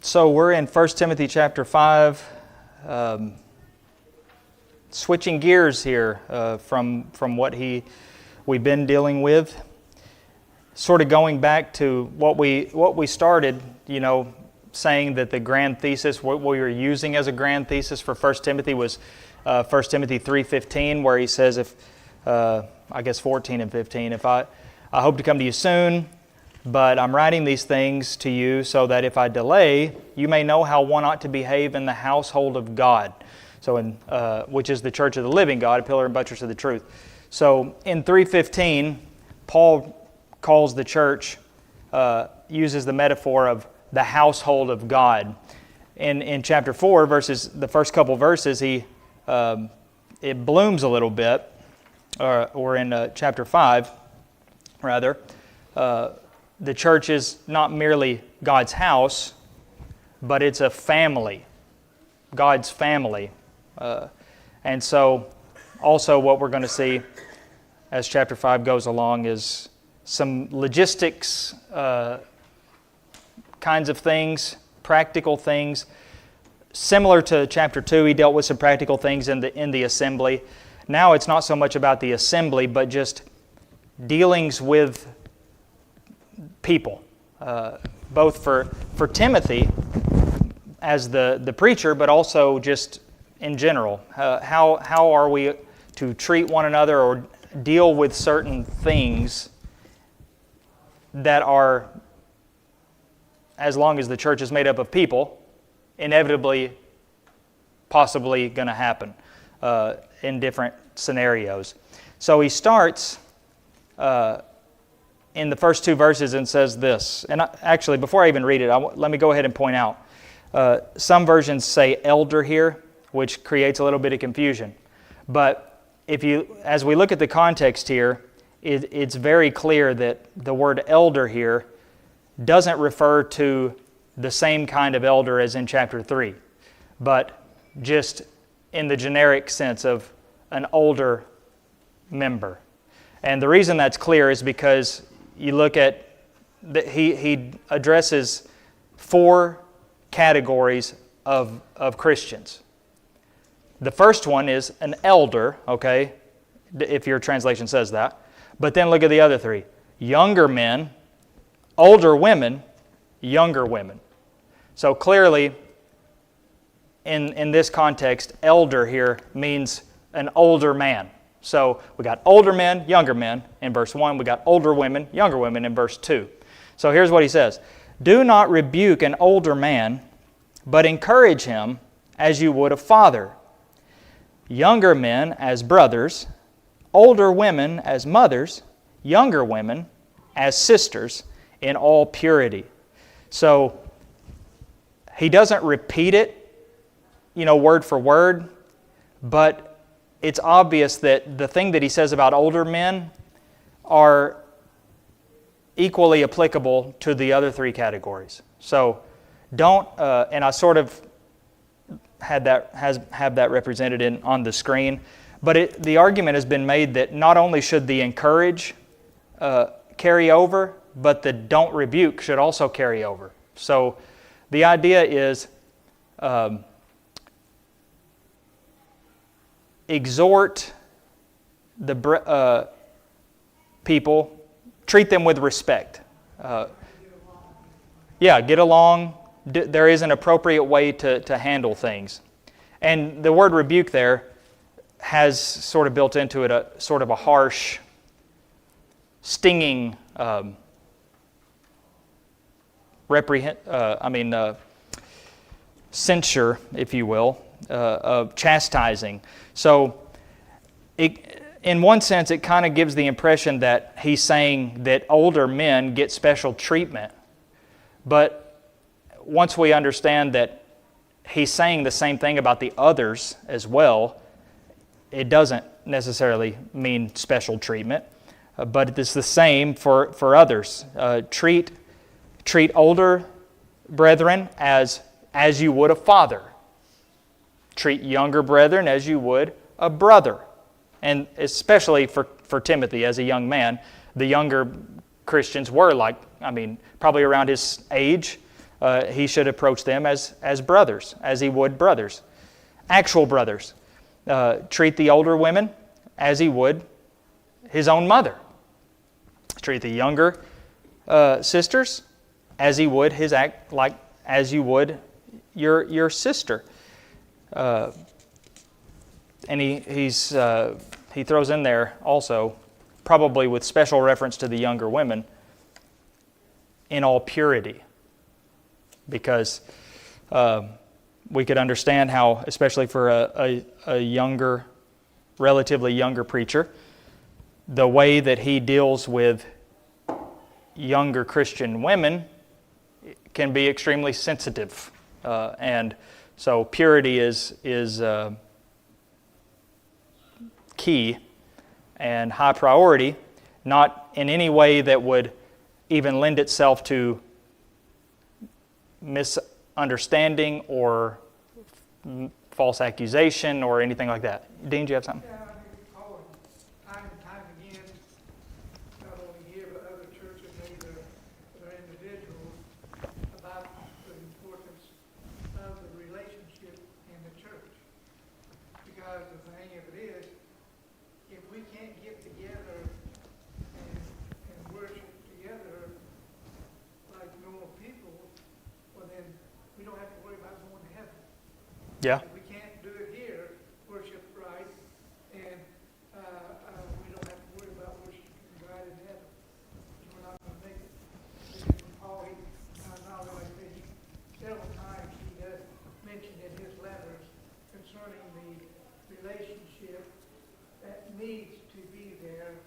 So we're in 1 Timothy chapter 5, switching gears here from what we've been dealing with. Sort of going back to what we started, saying that the grand thesis, what we were using as a grand thesis for 1 Timothy was 1 Timothy 3:15, where he says, I guess 14 and 15, I hope to come to you soon, but I'm writing these things to you so that if I delay, you may know how one ought to behave in the household of God. So, which is the church of the living God, a pillar and buttress of the truth. So, in 3:15, Paul calls the church, uses the metaphor of the household of God. In chapter 4, the first couple verses, it blooms a little bit, or in chapter 5, rather. The church is not merely God's house, but it's a family, God's family. And so also what we're going to see as chapter 5 goes along is some logistics kinds of things, practical things. Similar to chapter 2, he dealt with some practical things in the assembly. Now it's not so much about the assembly, but just dealings with people, both for Timothy as the preacher, but also just in general. How are we to treat one another or deal with certain things that are, as long as the church is made up of people, inevitably, possibly going to happen in different scenarios. So he starts in the first two verses and says this. And actually, before I even read it, let me go ahead and point out. Some versions say elder here, which creates a little bit of confusion. But as we look at the context here, it's very clear that the word elder here doesn't refer to the same kind of elder as in chapter 3, but just in the generic sense of an older member. And the reason that's clear is because you look at, he addresses 4 categories of Christians. The first one is an elder, okay, if your translation says that. But then look at the other 3. Younger men, older women, younger women. So clearly, in this context, elder here means an older man. So we got older men, younger men in verse 1. We got older women, younger women in verse 2. So here's what he says. Do not rebuke an older man, but encourage him as you would a father. Younger men as brothers, older women as mothers, younger women as sisters in all purity. So he doesn't repeat it, word for word, but it's obvious that the thing that he says about older men are equally applicable to the other 3 categories. So don't, and I sort of have that represented on the screen, but the argument has been made that not only should the encourage carry over, but the don't rebuke should also carry over. So the idea is exhort the people, treat them with respect. Get along. There is an appropriate way to handle things. And the word rebuke there has sort of built into it a sort of a harsh, stinging, censure, if you will, of chastising. So, in one sense, it kind of gives the impression that he's saying that older men get special treatment. But once we understand that he's saying the same thing about the others as well, it doesn't necessarily mean special treatment. But it's the same for others. Treat older brethren as you would a father. Treat younger brethren as you would a brother. And especially for Timothy as a young man, the younger Christians were probably around his age, he should approach them as brothers, as he would brothers, actual brothers. Treat the older women as he would his own mother. Treat the younger sisters as he would as you would your sister. And he throws in there also, probably with special reference to the younger women, in all purity, because we could understand how, especially for a younger, relatively younger preacher, the way that he deals with younger Christian women can be extremely sensitive, and so purity is key and high priority, not in any way that would even lend itself to misunderstanding or false accusation or anything like that. Dean, do you have something? Yeah, I think Paul, time and time again, not only here but other churches, maybe other individuals, about the importance of the relationship in the church. Because the thing of it is, if we can't get together and worship together like normal people, well then we don't have to worry about going to heaven. Yeah. If we can't do it here, worship right, and we don't have to worry about worshiping God in heaven. We're not going to make it. Paul, not only like that, several times he does mention in his letters concerning the relationship that needs to be there,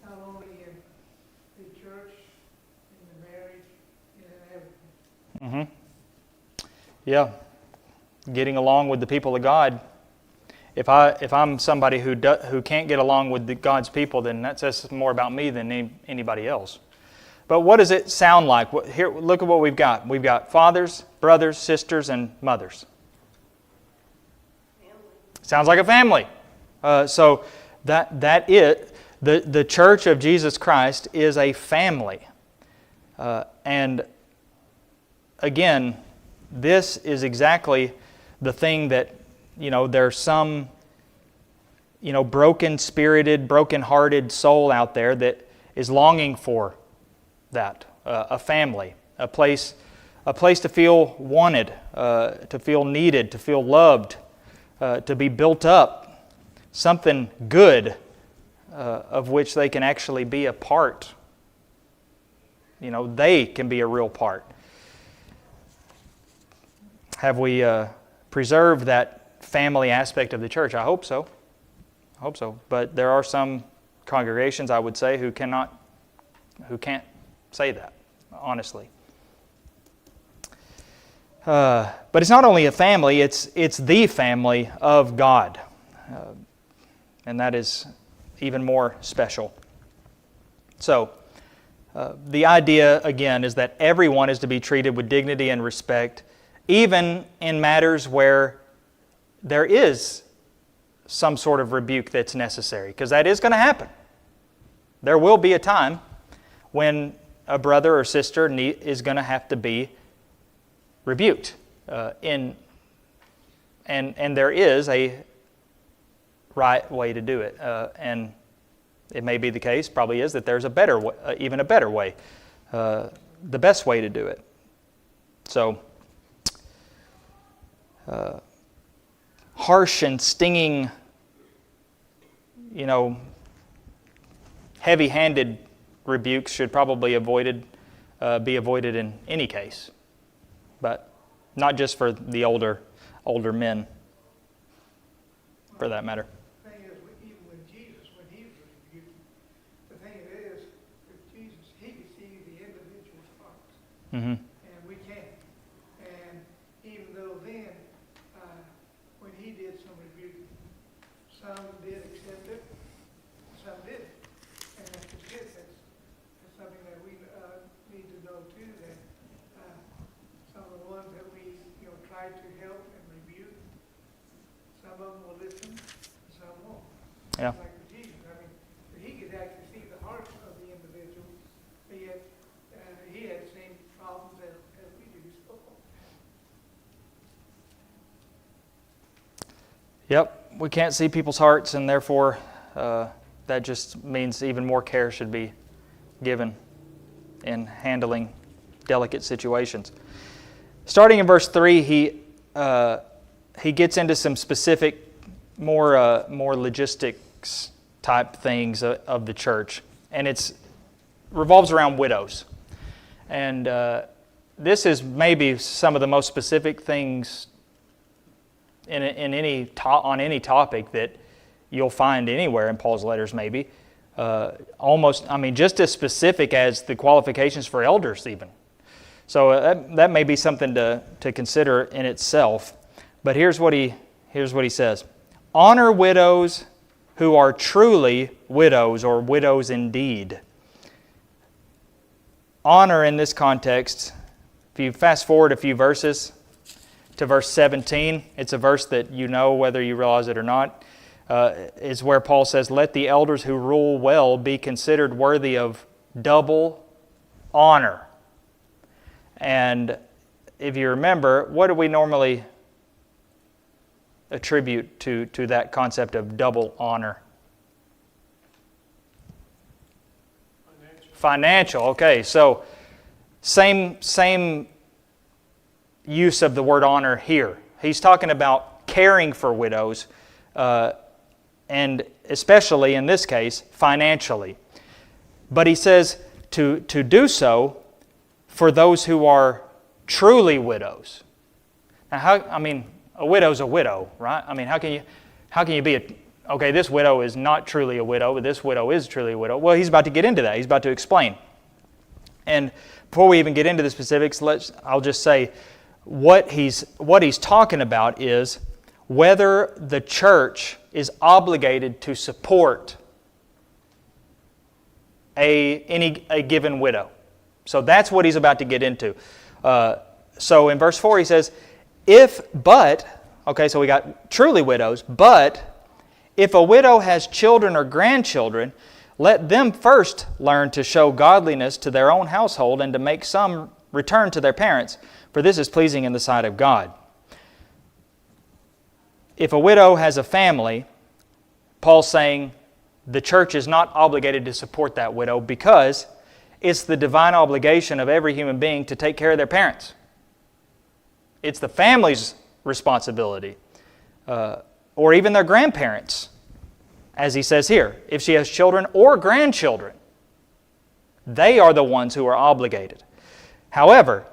not only in the church, in the marriage, and in everything. Mm-hmm. Yeah. Getting along with the people of God. If I'm somebody who can't get along with God's people, then that says more about me than anybody else. But what does it sound like? Here, look at what we've got. We've got fathers, brothers, sisters, and mothers. Family. Sounds like a family. So the Church of Jesus Christ is a family, and again, this is exactly the thing that, there's some, broken-spirited, broken-hearted soul out there that is longing for that, a family, a place to feel wanted, to feel needed, to feel loved, to be built up, something good of which they can actually be a part. They can be a real part. Have we preserved that family aspect of the church? I hope so. But there are some congregations, I would say, who can't say that, honestly. But it's not only a family, it's the family of God. And that is even more special. So, the idea, again, is that everyone is to be treated with dignity and respect, even in matters where there is some sort of rebuke that's necessary, because that is going to happen. There will be a time when a brother or sister is going to have to be rebuked, and there is a right way to do it, and it may be the case, probably is, that there's a better way, even a better way, the best way to do it. So, harsh and stinging, heavy-handed rebukes should probably be avoided in any case, but not just for the older men, for that matter. The thing is, even with Jesus, when he was rebuking, the thing is, with Jesus, he could see the individual's hearts. Mm-hmm. And we can't. And even though then, when he did some rebuking, some did accept it, some didn't. And that's just it. That's something that we need to know too, that some of the ones that we try to help and rebuke, some of them will listen, some won't. Yeah. Like with Jesus, he could actually see the hearts of the individual, but yet he had the same problems as we do. Yep, we can't see people's hearts, and therefore that just means even more care should be given in handling delicate situations. Starting in verse 3, he gets into some specific, more logistics type things of the church, and it revolves around widows. And this is maybe some of the most specific things on any topic that you'll find anywhere in Paul's letters, maybe. Just as specific as the qualifications for elders, even. So that may be something to consider in itself. But here's what he says: honor widows who are truly widows, or widows indeed. Honor in this context, if you fast forward a few verses to verse 17, it's a verse that you know whether you realize it or not, is where Paul says, let the elders who rule well be considered worthy of double honor. And if you remember, what do we normally attribute to that concept of double honor? Financial. Okay, so same use of the word honor here. He's talking about caring for widows, and especially in this case, financially. But he says to do so for those who are truly widows. Now, a widow's a widow, right? I mean, how can you be okay, this widow is not truly a widow, but this widow is truly a widow? Well, he's about to get into that. He's about to explain. And before we even get into the specifics, I'll just say what he's talking about is whether the church is obligated to support a given widow. So that's what he's about to get into. So in verse 4 he says, so we got truly widows, but if a widow has children or grandchildren, let them first learn to show godliness to their own household and to make some return to their parents, for this is pleasing in the sight of God. If a widow has a family, Paul's saying the church is not obligated to support that widow because it's the divine obligation of every human being to take care of their parents. It's the family's responsibility. Or even their grandparents, as he says here. If she has children or grandchildren, they are the ones who are obligated. However,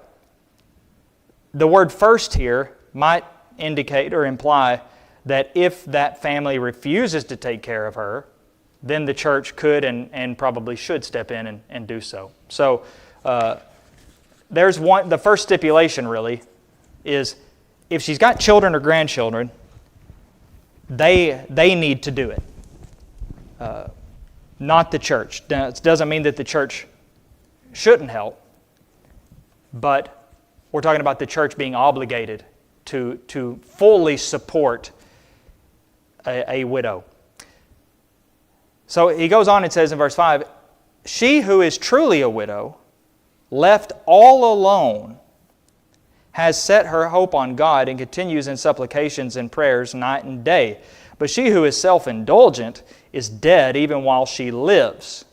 the word first here might indicate or imply that if that family refuses to take care of her, then the church could and probably should step in and do so. So the first stipulation really is if she's got children or grandchildren, they need to do it, not the church. Now, it doesn't mean that the church shouldn't help, but we're talking about the church being obligated to fully support a widow. So he goes on and says in verse 5, she who is truly a widow, left all alone, has set her hope on God and continues in supplications and prayers night and day. But she who is self-indulgent is dead even while she lives.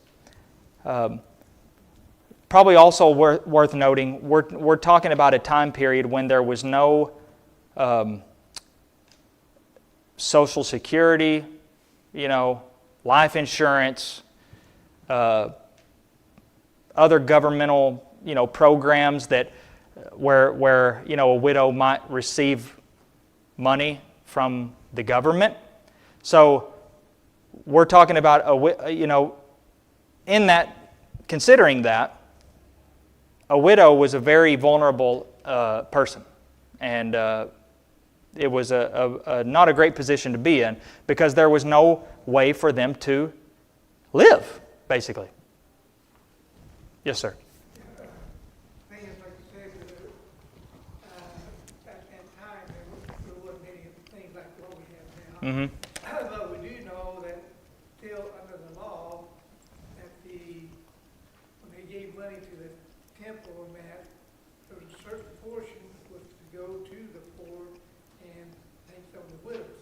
Probably also worth noting, we're talking about a time period when there was no Social Security, life insurance, other governmental, programs that where a widow might receive money from the government. So we're talking about considering that, a widow was a very vulnerable person, and it was not a great position to be in because there was no way for them to live, basically. Yes, sir. Things like you said, at that time there wasn't many things like what we have now. Mm-hmm. But we do know that still under the law, that when they gave money to the temple and that, there was a certain portion was to go to the poor and take some of the widows.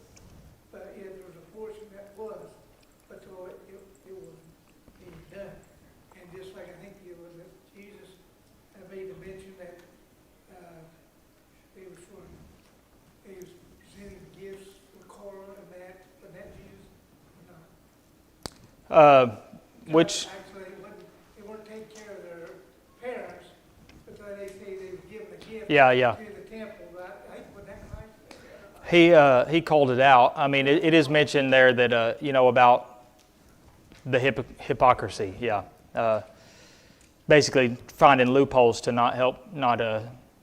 Which, Actually, they wouldn't take care of their parents, but then they say they would give them a gift yeah. to the temple. Wouldn't that right? He called it out. I mean, it is mentioned there that, about the hypocrisy, yeah. Basically finding loopholes to not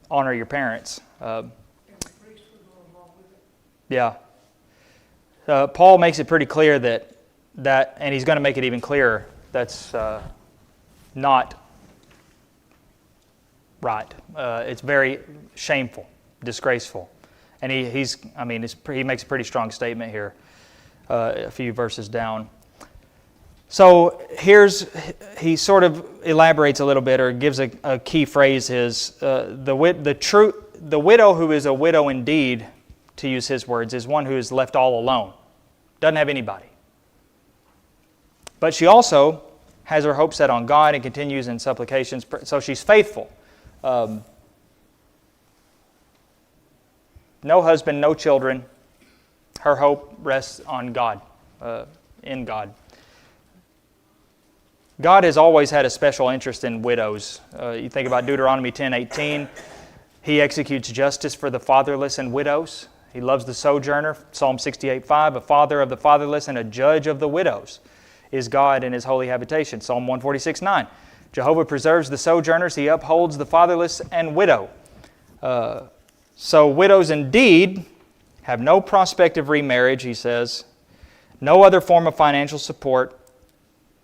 honor your parents. And the priest would go along with it. Yeah. Paul makes it pretty clear that, and he's going to make it even clearer, that's not right. It's very shameful, disgraceful. And he makes a pretty strong statement here, a few verses down. So he sort of elaborates a little bit, or gives a key phrase, is the widow who is a widow indeed, to use his words, is one who is left all alone, doesn't have anybody. But she also has her hope set on God and continues in supplications, so she's faithful. No husband, no children. Her hope rests on God, in God. God has always had a special interest in widows. You think about Deuteronomy 10:18. He executes justice for the fatherless and widows. He loves the sojourner. Psalm 68:5. A father of the fatherless and a judge of the widows is God in His holy habitation. Psalm 146:9. Jehovah preserves the sojourners. He upholds the fatherless and widow. So widows indeed have no prospect of remarriage, he says, no other form of financial support,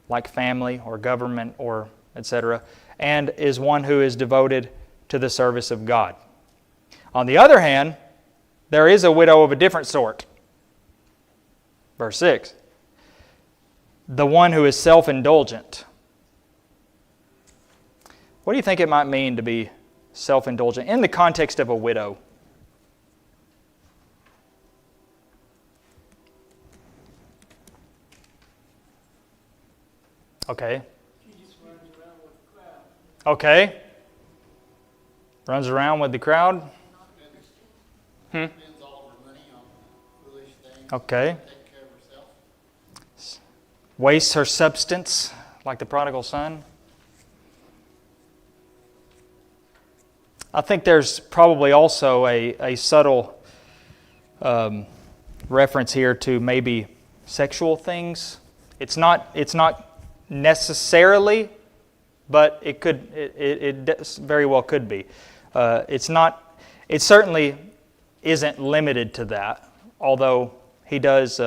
like family or government or etc., and is one who is devoted to the service of God. On the other hand, there is a widow of a different sort. Verse 6. The one who is self-indulgent. What do you think it might mean to be self-indulgent in the context of a widow? Okay. She just runs around with the crowd. Okay. Runs around with the crowd. Spends all of her money on foolish things. Okay. Take care of herself. Wastes her substance, like the prodigal son. I think there's probably also a subtle reference here to maybe sexual things. It's not necessarily, but it very well could be. It certainly isn't limited to that, although he does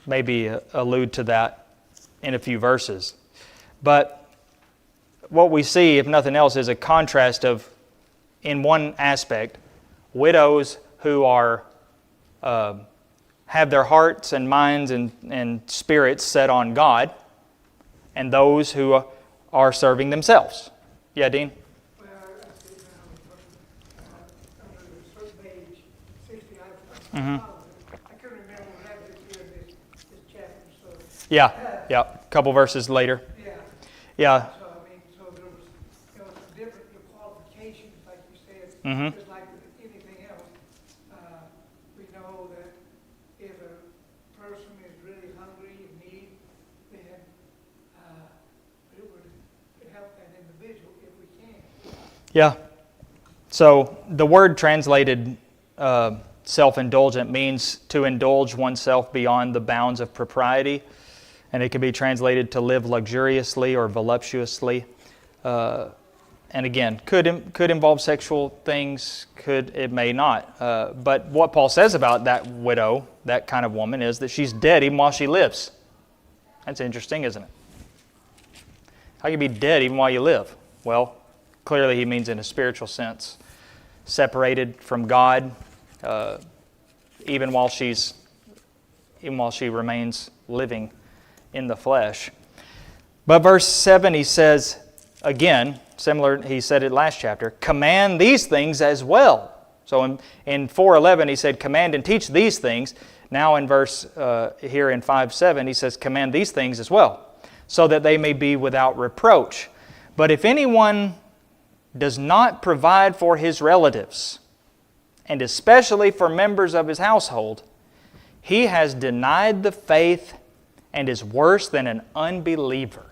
maybe allude to that in a few verses. But what we see, if nothing else, is a contrast of, in one aspect, widows who are have their hearts and minds and spirits set on God, and those who are serving themselves. Yeah, Dean? Well, I think under a certain age, 60, I couldn't remember what happened here in this chapter, so. Yeah. A couple verses later. Yeah. So, so there was some different qualifications, like you said, Mm-hmm. just like with anything else. We know that if a person is really hungry and need, then it would help that individual if we can. Yeah. So the word translated self-indulgent means to indulge oneself beyond the bounds of propriety. And it can be translated to live luxuriously or voluptuously. And again, could involve sexual things, it may not. But what Paul says about that widow, that kind of woman, is that she's dead even while she lives. That's interesting, isn't it? How can you be dead even while you live? Well, clearly he means in a spiritual sense. Separated from God, even while she remains living in the flesh. But verse 7, he says, again, similar, he said it last chapter, command these things as well. So in 4:11, he said, command and teach these things. Now in verse, here in 5:7, he says, command these things as well, so that they may be without reproach. But if anyone does not provide for his relatives, and especially for members of his household, he has denied the faith and is worse than an unbeliever.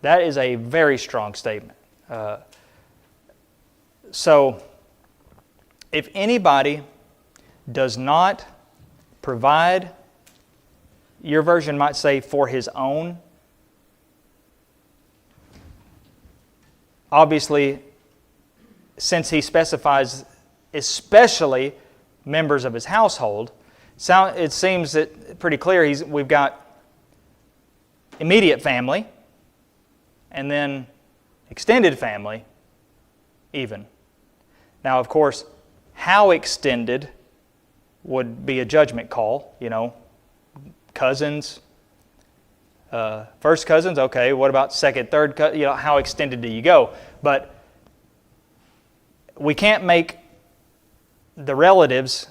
That is a very strong statement. So, if anybody does not provide, your version might say for his own, obviously, since he specifies especially members of his household, it seems that pretty clear we've got immediate family and then extended family even. Now, of course, how extended would be a judgment call, cousins, first cousins, okay, what about second, third cousins, how extended do you go? But we can't make the relatives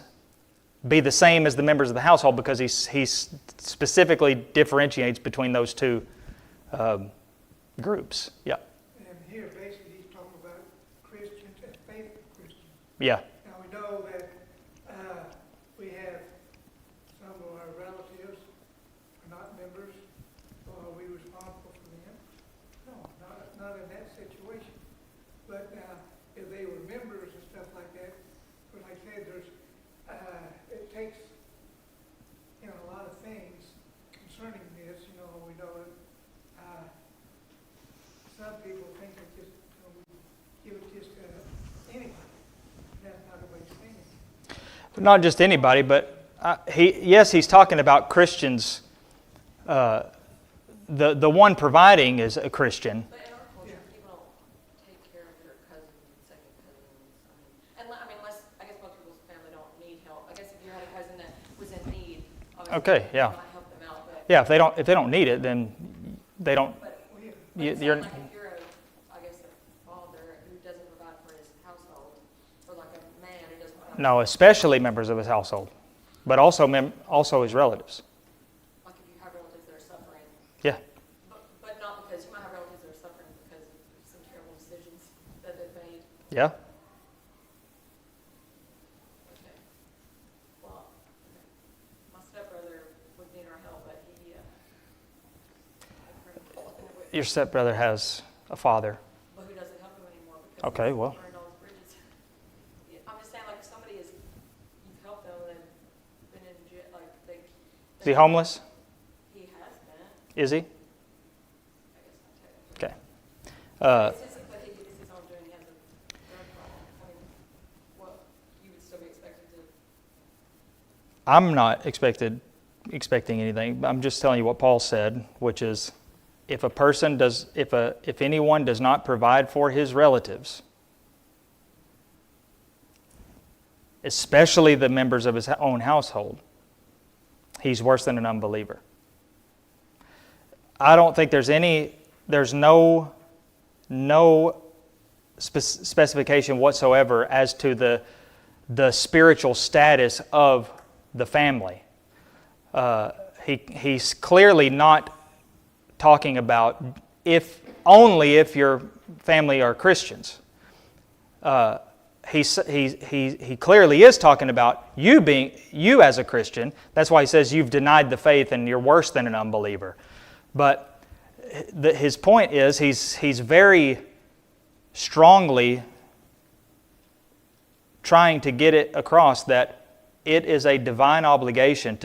be the same as the members of the household because he specifically differentiates between those two groups. Yeah. And here, basically, he's talking about Christians and faithful Christians. Yeah. Now, we know that we have some of our relatives are not members, so are we responsible for them? No, not in that situation. But if they were members and stuff like that, but like I said, it takes, a lot of things concerning this, we know that some people think that just, give it just to anybody. That's not the way it's saying. Not just anybody, but he's talking about Christians. The one providing is a Christian. But in our culture, people don't take care of their cousins and second cousins. Unless, I guess most people's family don't need help. I guess if you had a cousin that was in need, obviously Okay, yeah. you might help them out. But, Yeah, if they don't need it, then they don't. but You- it's you're- not like if you're a father who doesn't provide for his household, or like a man who doesn't provide No, especially members of his household, but also his relatives. like if you have relatives that are suffering. Yeah. But not because you might have relatives that are suffering because of some terrible decisions that they've made. Yeah. Okay. Well, my stepbrother would need our help, but Your stepbrother has a father. but who doesn't help him anymore because Okay, he's well. burned all his bridges. Yeah, I'm just saying, like, if somebody you've helped them and been in jail, like, Is he homeless? He has been, Is he? I guess not technically. Okay. But it's his own doing, he has a drug problem. You would still be expected to. I'm not expecting anything. I'm just telling you what Paul said, which is, if anyone does not provide for his relatives, especially the members of his own household, he's worse than an unbeliever. I don't think there's no specification whatsoever as to the spiritual status of the family. He's clearly not talking about only if your family are Christians. He clearly is talking about you as a Christian. That's why he says you've denied the faith and you're worse than an unbeliever. But his point is he's very strongly trying to get it across that it is a divine obligation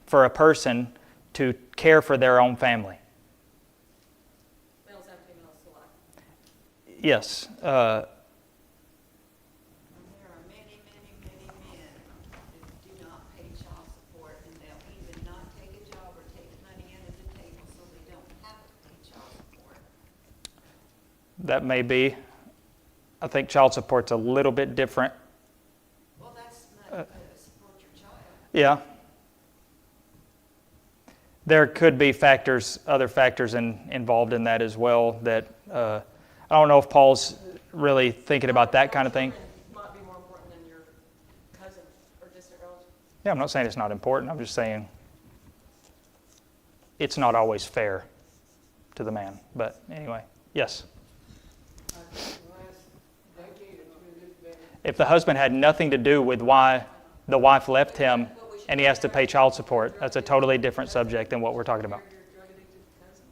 for a person to care for their own family. Males and females alike. Yes. There are many, many, many men that do not pay child support, and they'll even not take a job or take money under the table so they don't have to pay child support. That may be. I think child support's a little bit different. Well, that's money to support your child. Yeah. There could be other factors involved in that as well. That I don't know if Paul's really thinking about that kind of thing. Might be more important than your cousin or distant relative. Yeah, I'm not saying it's not important. I'm just saying it's not always fair to the man. But anyway, yes. If the husband had nothing to do with why the wife left him, But we and he has to pay child support. That's a totally different subject than what we're talking about. Your drug addicted cousin,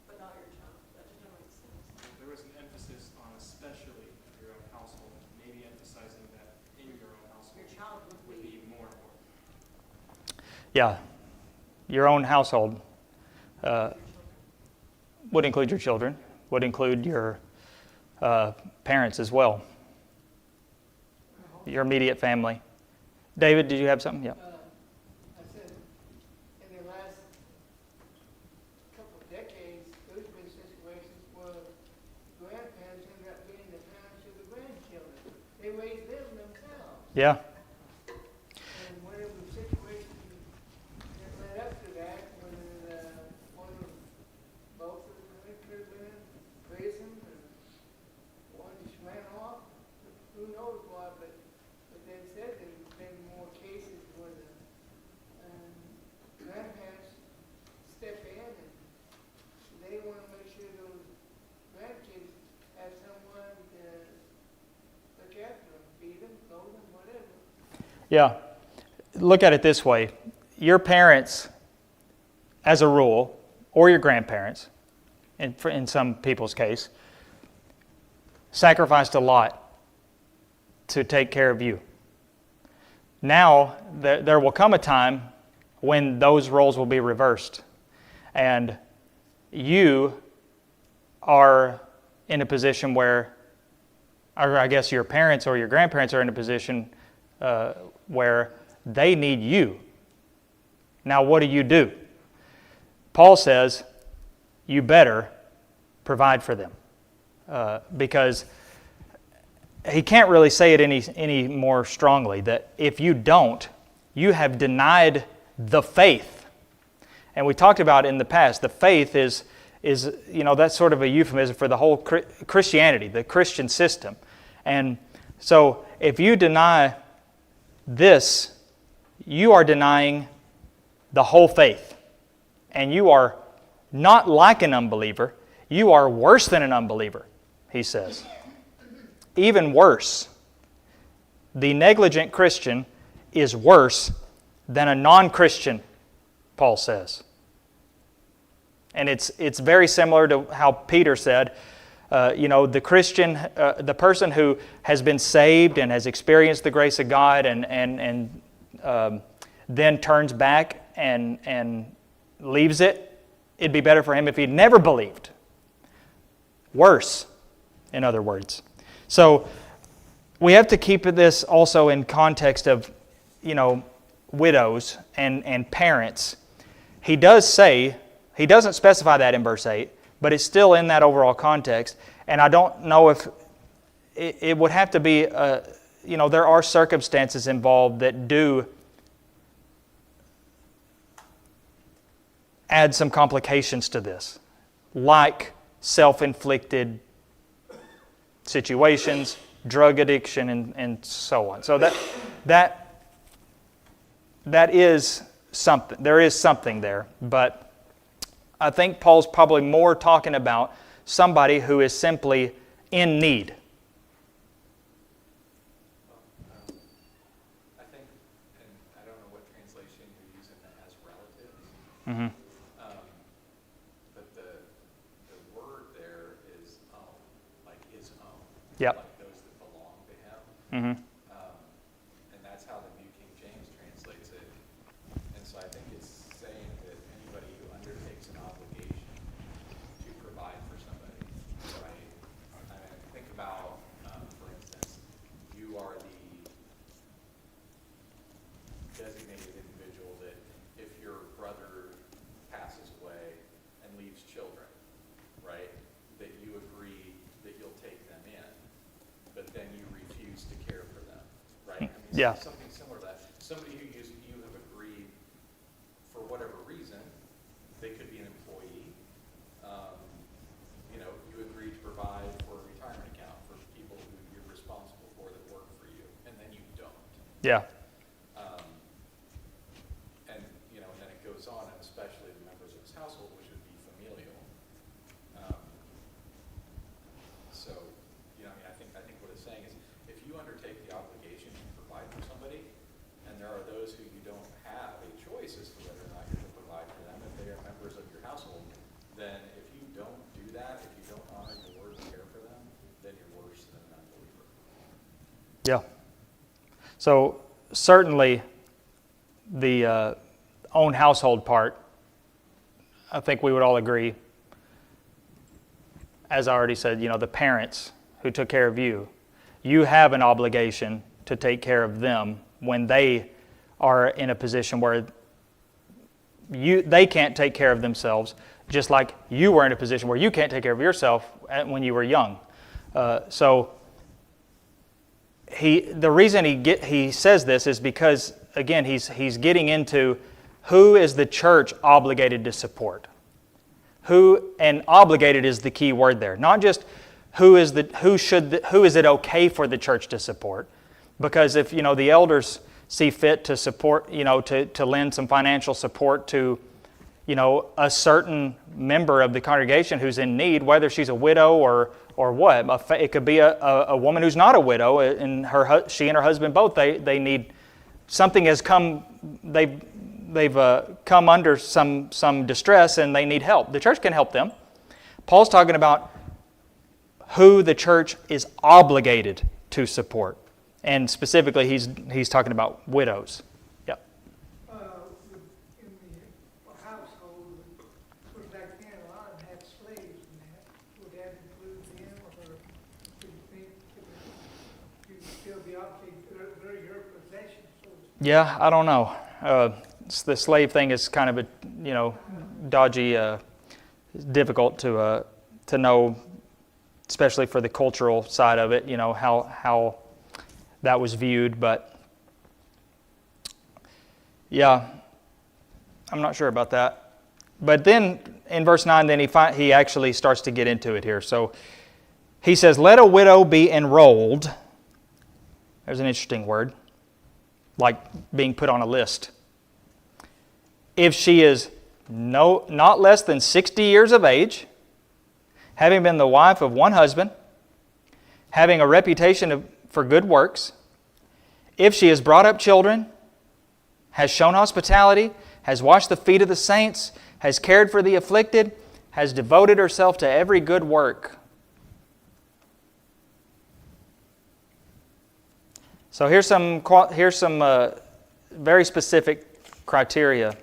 but not your child. That just doesn't make sense. There was an emphasis on especially your own household, maybe emphasizing that in your own household Your child would be more important. Yeah, your own household would include your children, would include your parents as well, your immediate family. David, did you have something? Yeah. I said, in the last couple of decades, there's been situations where grandparents end up being the parents of the grandchildren. They raise them themselves. Yeah. And whatever situation that led up to that, when one of both of them could have been in prison, or one just ran off, who knows what, but they said there's been more cases where the grandparents step in and they want to make sure those grandkids have someone to look after them, feed them, clothe them, whatever. Yeah. Look at it this way. Your parents, as a rule, or your grandparents, in some people's case, sacrificed a lot to take care of you. Now, there will come a time when those roles will be reversed. And you are in a position where, or I guess your parents or your grandparents are in a position where they need you. Now, what do? Paul says, you better provide for them. Because he can't really say it any more strongly, that if you don't, you have denied the faith. And we talked about in the past, the faith is that's sort of a euphemism for the whole Christianity, the Christian system. And so if you deny this, you are denying the whole faith. And you are not like an unbeliever. You are worse than an unbeliever, he says. Even worse. The negligent Christian is worse than a non-Christian, Paul says. And it's very similar to how Peter said, the Christian, the person who has been saved and has experienced the grace of God and then turns back and leaves it, it'd be better for him if he'd never believed. Worse, in other words. So we have to keep this also in context of, widows and parents. He does say, he doesn't specify that in verse 8, but it's still in that overall context. And I don't know if it would have to be, there are circumstances involved that do add some complications to this, like self-inflicted situations, drug addiction, and so on. So that is something. There is something there, but I think Paul's probably more talking about somebody who is simply in need. I think, and I don't know what translation you're using that as relatives, Mm-hmm. but the word there is own, like his own. Yep. Like those that belong to him. Mm-hmm. And that's how the New King James translates it. And so I think it's saying that anybody who undertakes an obligation to provide for somebody, right? I mean, think about, for instance, you are the designated individual that if your brother passes away and leaves children, right, that you agree that you'll take them in, but then you refuse to care for them, right? I mean, Yeah. something similar to that. Somebody who you have agreed, for whatever reason, they could be an employee, you agree to provide for a retirement account for people who you're responsible for that work for you, and then you don't. Yeah. And then it goes on, and especially the members of his household, which would be familial. I think what it's saying is, if you undertake the obligation to provide for somebody, and there are Yeah. So certainly the own household part, I think we would all agree, as I already said, the parents who took care of you, you have an obligation to take care of them when they are in a position where they can't take care of themselves, just like you were in a position where you can't take care of yourself when you were young. So the reason he says this is because, again, he's getting into who is the church obligated to support. And obligated is the key word there. Not just who is it okay for the church to support, because if the elders see fit to support, to lend some financial support to a certain member of the congregation who's in need, whether she's a widow or what. It could be a woman who's not a widow, and she and her husband both, they need, something has come, they've come under some distress and they need help. The church can help them. Paul's talking about who the church is obligated to support. And specifically, he's talking about widows. Yeah. In the household, was back then, a lot of them had slaves in that. Would that include them, or do you think you'd still be obligated, they're your possession, so to speak? Yeah, I don't know. The slave thing is kind of a, dodgy, difficult to know, especially for the cultural side of it, how that was viewed. But yeah, I'm not sure about that. But then in verse 9, then he actually starts to get into it here. So he says, let a widow be enrolled. There's an interesting word, like being put on a list. If she is not less than 60 years of age, having been the wife of one husband, having a reputation for good works, if she has brought up children, has shown hospitality, has washed the feet of the saints, has cared for the afflicted, has devoted herself to every good work. So here's some very specific criteria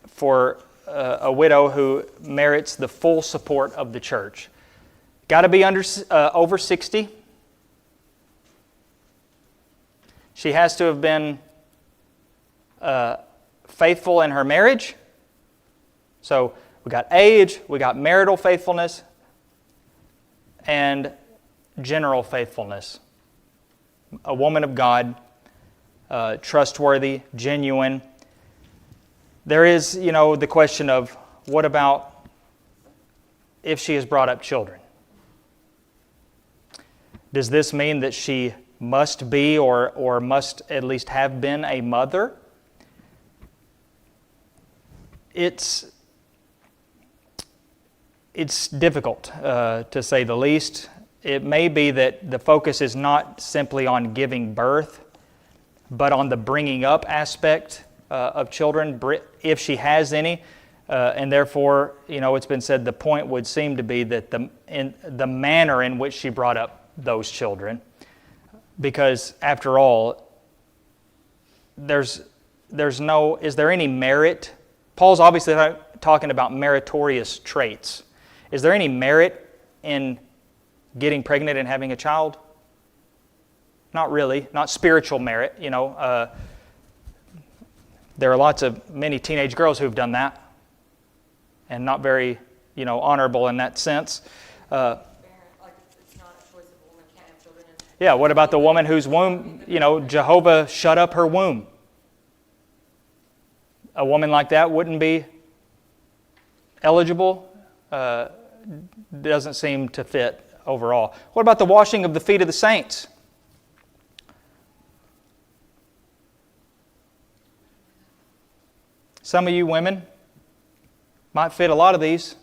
for a widow who merits the full support of the church. Got to be over 60. She has to have been faithful in her marriage. So we got age, we got marital faithfulness, and general faithfulness. A woman of God, trustworthy, genuine. There is, the question of what about if she has brought up children? Does this mean that she must be or must at least have been a mother? It's difficult, to say the least. It may be that the focus is not simply on giving birth, but on the bringing up aspect of children, if she has any. And therefore, it's been said the point would seem to be that the manner in which she brought up those children. Because after all, is there any merit? Paul's obviously talking about meritorious traits. Is there any merit in getting pregnant and having a child? Not really, not spiritual merit. There are many teenage girls who've done that, and not very, honorable in that sense. It's not a choice of a woman can't have children. Yeah, what about the woman whose womb, Jehovah shut up her womb? A woman like that wouldn't be eligible. Doesn't seem to fit overall. What about the washing of the feet of the saints? Some of you women might fit a lot of these,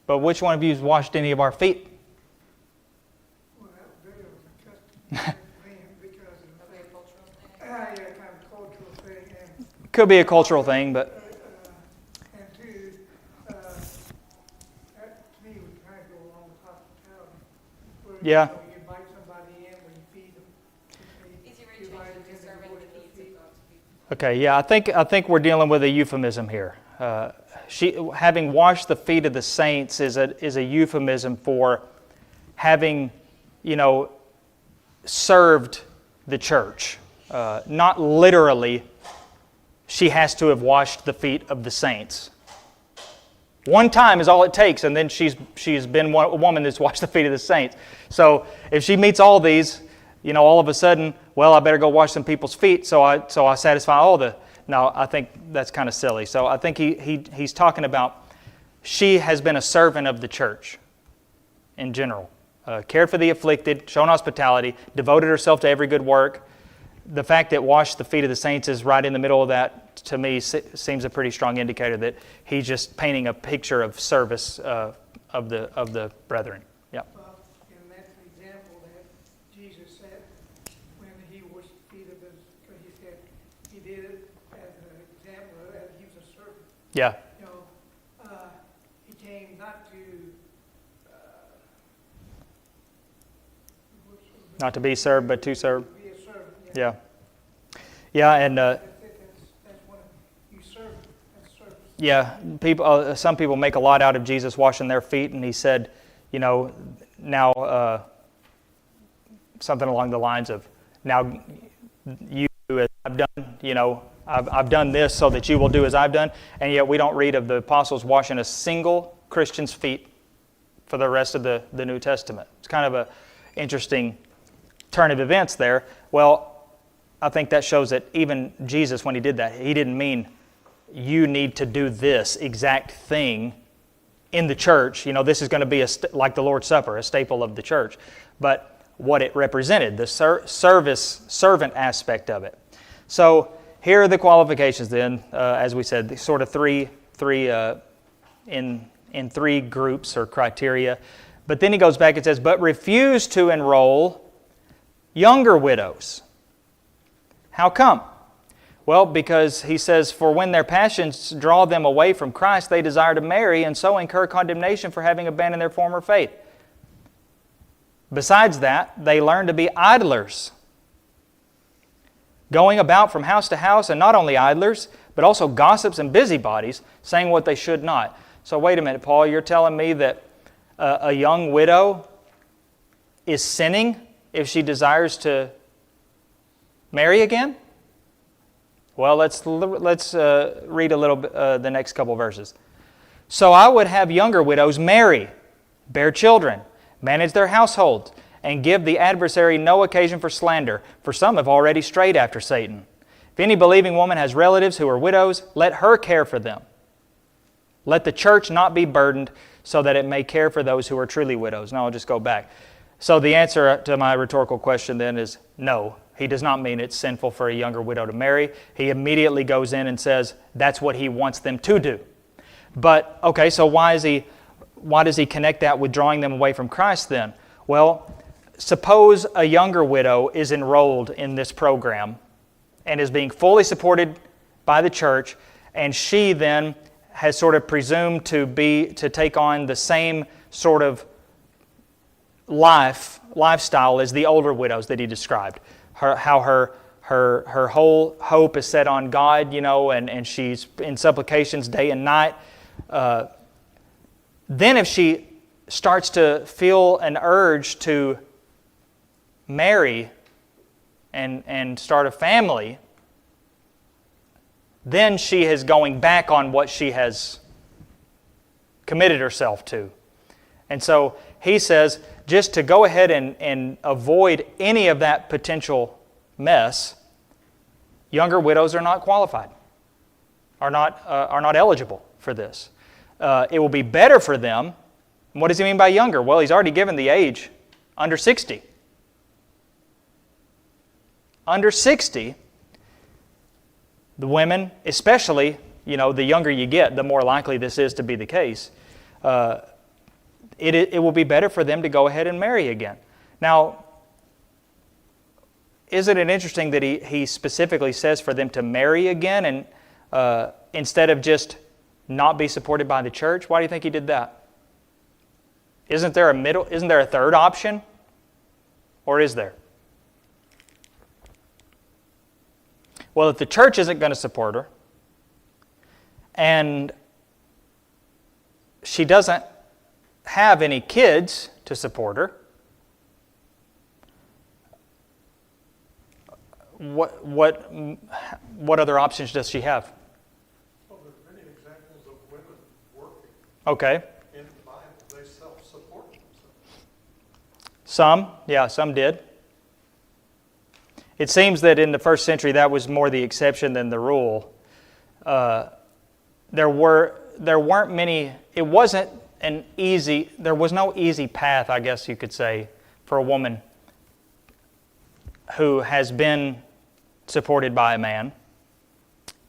but which one of you has washed any of our feet? Well, that really was a custom thing because of That'd be a cultural thing. yeah, kind of a cultural thing, and Could be a cultural thing, but and two, that to me would kind of go along with hospitality. Where, Yeah. you invite somebody in, where you feed Okay, yeah, I think we're dealing with a euphemism here. She having washed the feet of the saints is a euphemism for having, served the church. Not literally, she has to have washed the feet of the saints. One time is all it takes, and then she's been a woman that's washed the feet of the saints. So if she meets all these, all of a sudden, well, I better go wash some people's feet so I satisfy all the. No, I think that's kind of silly. So I think he's talking about she has been a servant of the church in general. Cared for the afflicted, shown hospitality, devoted herself to every good work. The fact that washed the feet of the saints is right in the middle of that, to me, seems a pretty strong indicator that he's just painting a picture of service of the brethren. Yeah. And that's the example that Jesus said when he washed the feet of his, because he said he did it as an example, as he was a servant. Yeah. He came not to Not to be served, but to serve. be a servant. Yeah. Yeah, and That's what you serve. That's service. yeah, some people make a lot out of Jesus washing their feet, and he said, now something along the lines of, now you do as I've done, I've done this so that you will do as I've done, and yet we don't read of the apostles washing a single Christian's feet for the rest of the New Testament. It's kind of an interesting turn of events there. Well, I think that shows that even Jesus, when he did that, he didn't mean you need to do this exact thing in the church. This is going to be like the Lord's Supper, a staple of the church. But what it represented, the servant aspect of it. So here are the qualifications then, as we said, sort of three in three groups or criteria. But then he goes back and says, but refuse to enroll younger widows. How come? Well, because he says, for when their passions draw them away from Christ, they desire to marry and so incur condemnation for having abandoned their former faith. Besides that, they learn to be idlers, going about from house to house, and not only idlers, but also gossips and busybodies, saying what they should not. So wait a minute, Paul, you're telling me that a young widow is sinning if she desires to marry again? Well, let's read a little bit, the next couple verses. So I would have younger widows marry, bear children, manage their households, and give the adversary no occasion for slander, for some have already strayed after Satan. If any believing woman has relatives who are widows, let her care for them. Let the church not be burdened, so that it may care for those who are truly widows. Now I'll just go back. So the answer to my rhetorical question then is no. He does not mean it's sinful for a younger widow to marry. He immediately goes in and says that's what he wants them to do. But, okay, so why does he connect that with drawing them away from Christ then? Well, suppose a younger widow is enrolled in this program and is being fully supported by the church, and she then has sort of presumed to take on the same sort of lifestyle as the older widows that he described. How her whole hope is set on God, and she's in supplications day and night. Then if she starts to feel an urge to marry and start a family, then she is going back on what she has committed herself to. And so he says, just to go ahead and avoid any of that potential mess, younger widows are not qualified, are not eligible for this. It will be better for them. And what does he mean by younger? Well, he's already given the age, under 60. Under 60, the women, especially, the younger you get, the more likely this is to be the case. It will be better for them to go ahead and marry again. Now, isn't it interesting that he specifically says for them to marry again and instead of just not be supported by the church? Why do you think he did that? Isn't there a third option? Or is there? Well, if the church isn't going to support her, and she doesn't have any kids to support her, what other options does she have? Well, there's many examples of women working Okay. in the Bible. They self-support themselves. Some did. It seems that in the first century that was more the exception than the rule. There weren't many. It wasn't an easy. There was no easy path, I guess you could say, for a woman who has been supported by a man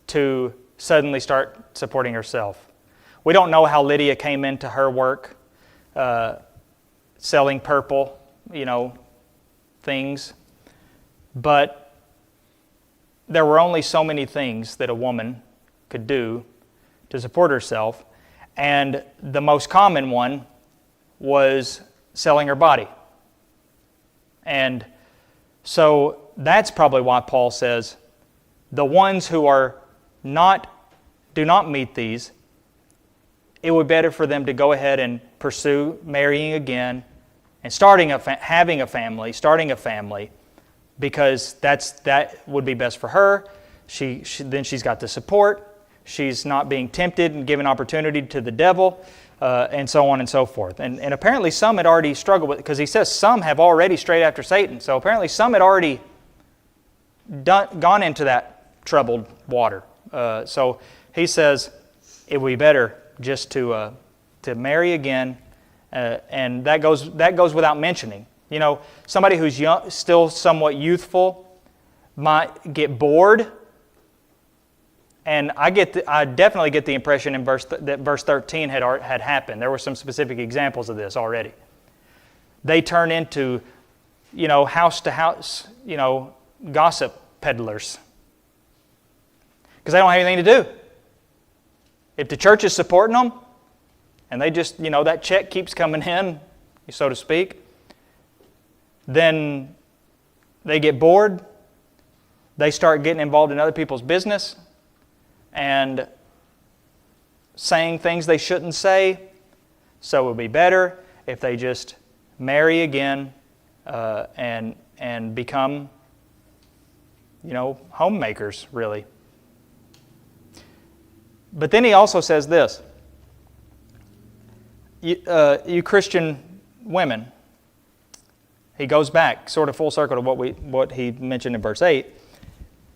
to suddenly start supporting herself. We don't know how Lydia came into her work, selling purple, things. But there were only so many things that a woman could do to support herself. And the most common one was selling her body. And so that's probably why Paul says the ones who do not meet these, it would be better for them to go ahead and pursue marrying again and starting having a family, because that would be best for her. Then she's got the support. She's not being tempted and given opportunity to the devil, and so on and so forth. And apparently some had already struggled with it, because he says some have already strayed after Satan. So apparently some had already gone into that troubled water. So he says it would be better just to marry again, and that goes without mentioning. Somebody who's young, still somewhat youthful, might get bored. And I definitely get the impression in that verse 13 had happened. There were some specific examples of this already. They turn into, house to house, gossip peddlers, because they don't have anything to do. If the church is supporting them, and they just, that check keeps coming in, so to speak, then they get bored. They start getting involved in other people's business and saying things they shouldn't say. So it would be better if they just marry again and become, homemakers, really. But then he also says this: you Christian women. He goes back sort of full circle to what he mentioned in verse 8.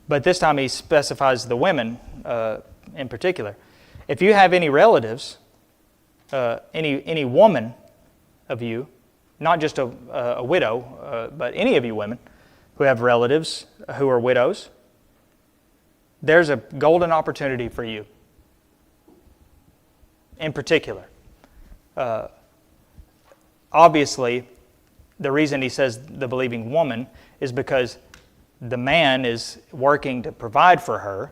But this time he specifies the women in particular. If you have any relatives, any woman of you, not just a widow, but any of you women who have relatives who are widows, there's a golden opportunity for you in particular. Obviously, the reason he says the believing woman is because the man is working to provide for her.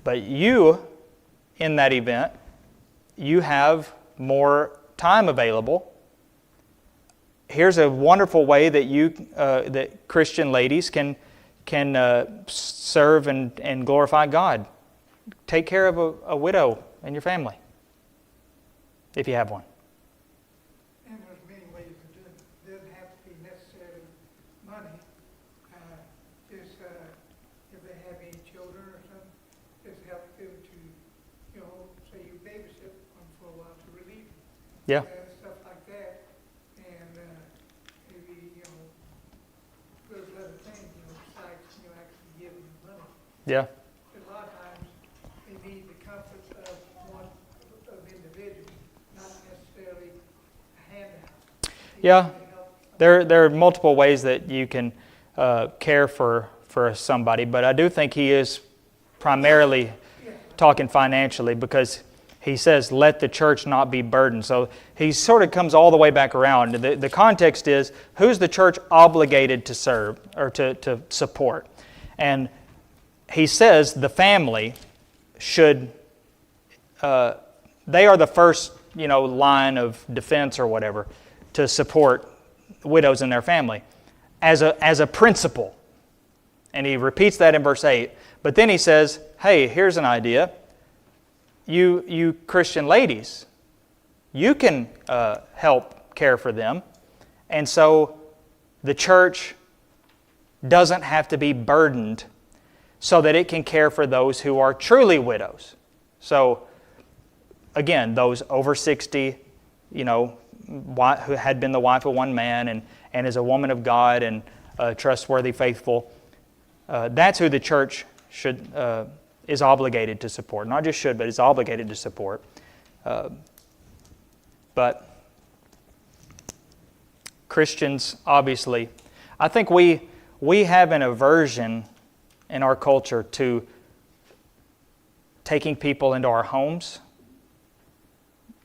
But you, in that event, you have more time available. Here's a wonderful way that that Christian ladies can serve and glorify God. Take care of a widow in your family, if you have one. And there's many ways of doing it. It doesn't have to be necessarily money. Just if they have any children or something, just help them to, say you babysit them for a while to relieve them. Yeah. Stuff like that. And maybe, there's other things, besides, actually giving them money. Yeah. A lot of times, they need the comforts of of individuals, not necessarily a handout. Yeah. There are multiple ways that you can care for somebody, but I do think he is primarily talking financially, because he says, let the church not be burdened. So he sort of comes all the way back around. The context is, who's the church obligated to serve or to support? And he says the family should, they are the first, line of defense or whatever to support widows and their family as a principle. And he repeats that in verse 8. But then he says, hey, here's an idea. You Christian ladies, you can help care for them. And so the church doesn't have to be burdened so that it can care for those who are truly widows. So, again, those over 60, who had been the wife of one man and is a woman of God and trustworthy, faithful, that's who the church is obligated to support. Not just should, but is obligated to support. But Christians, obviously, I think we have an aversion in our culture to taking people into our homes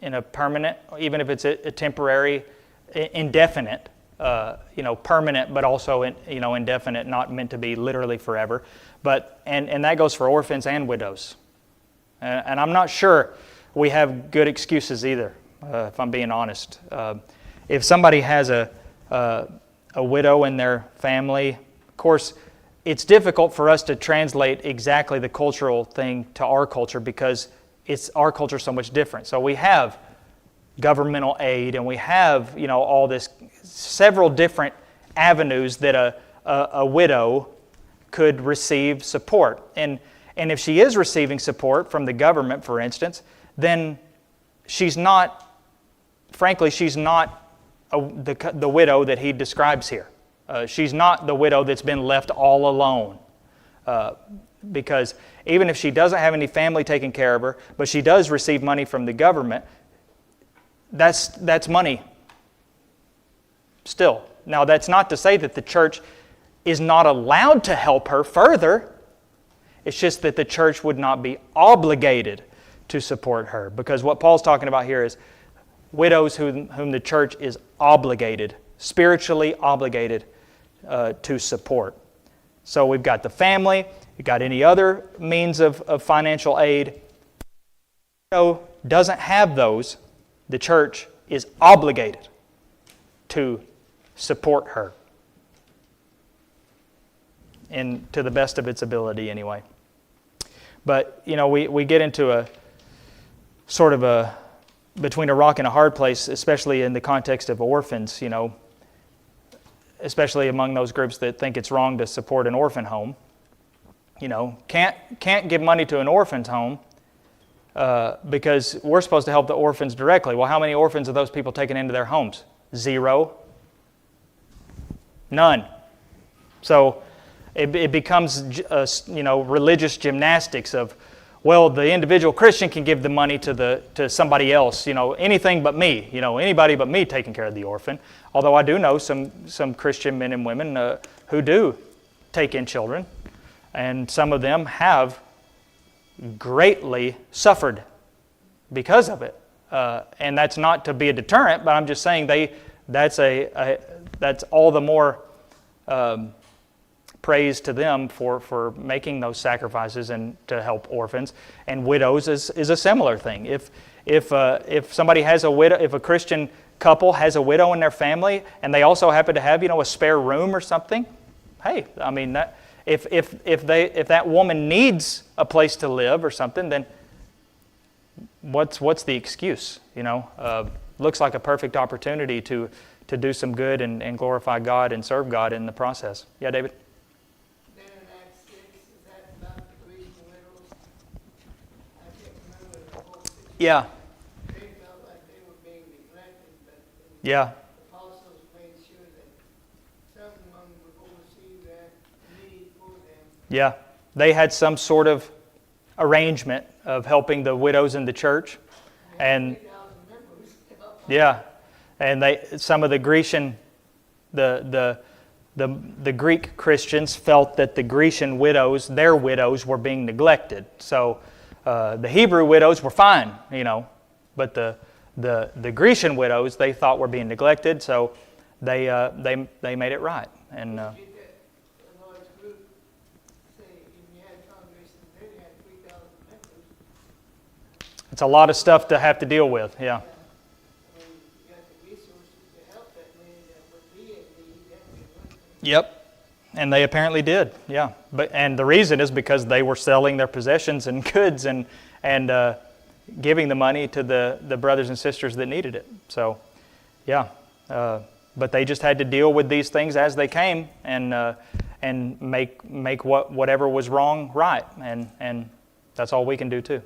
in a permanent, even if it's a temporary, indefinite, permanent, but also indefinite, not meant to be literally forever. But and that goes for orphans and widows. And I'm not sure we have good excuses either, if I'm being honest. If somebody has a widow in their family, of course, it's difficult for us to translate exactly the cultural thing to our culture because our culture is so much different. So we have governmental aid and we have all this several different avenues that a widow could receive support. And if she is receiving support from the government, for instance, then she's not the widow that he describes here. She's not the widow that's been left all alone. Because even if she doesn't have any family taking care of her, but she does receive money from the government, that's money still. Now, that's not to say that the church is not allowed to help her further. It's just that the church would not be obligated to support her. Because what Paul's talking about here is widows whom the church is obligated, spiritually obligated to support. So we've got the family, you've got any other means of financial aid. So doesn't have those, the church is obligated to support her. And to the best of its ability anyway. But, we get into a sort of between a rock and a hard place, especially in the context of orphans, especially among those groups that think it's wrong to support an orphan home. Can't give money to an orphan's home because we're supposed to help the orphans directly. Well, how many orphans are those people taken into their homes? 0. None. So it becomes religious gymnastics of, well, the individual Christian can give the money to somebody else, anything but me, anybody but me taking care of the orphan. Although I do know some Christian men and women who do take in children, and some of them have greatly suffered because of it. And that's not to be a deterrent, but I'm just saying that's all the more praise to them for making those sacrifices and to help orphans. And widows is a similar thing. If somebody has a widow, if a Christian couple has a widow in their family and they also happen to have a spare room or something, hey, I mean that if that woman needs a place to live or something, then what's the excuse? Looks like a perfect opportunity to do some good and glorify God and serve God in the process. Yeah, David? Then in Acts 6, is that about the Grecian widows? I can't remember the whole situation. Yeah. They felt like they were being neglected, but Yeah. the apostles made sure that someone would oversee that need for them. Yeah. They had some sort of arrangement of helping the widows in the church. And 3,000 members. yeah. And some of the Grecian, the Greek Christians felt that the Grecian widows, their widows, were being neglected. So the Hebrew widows were fine, but the Grecian widows they thought were being neglected. So they made it right. And Get that a large group, say, if you had congregations, they had 3,000 members. it's a lot of stuff to have to deal with. Yeah. I mean, you got the resources to help that many that would be in need, that would be one thing. Yep. And they apparently did, yeah. And the reason is because they were selling their possessions and goods and giving the money to the brothers and sisters that needed it. So, yeah. But they just had to deal with these things as they came and make whatever was wrong right. And that's all we can do too.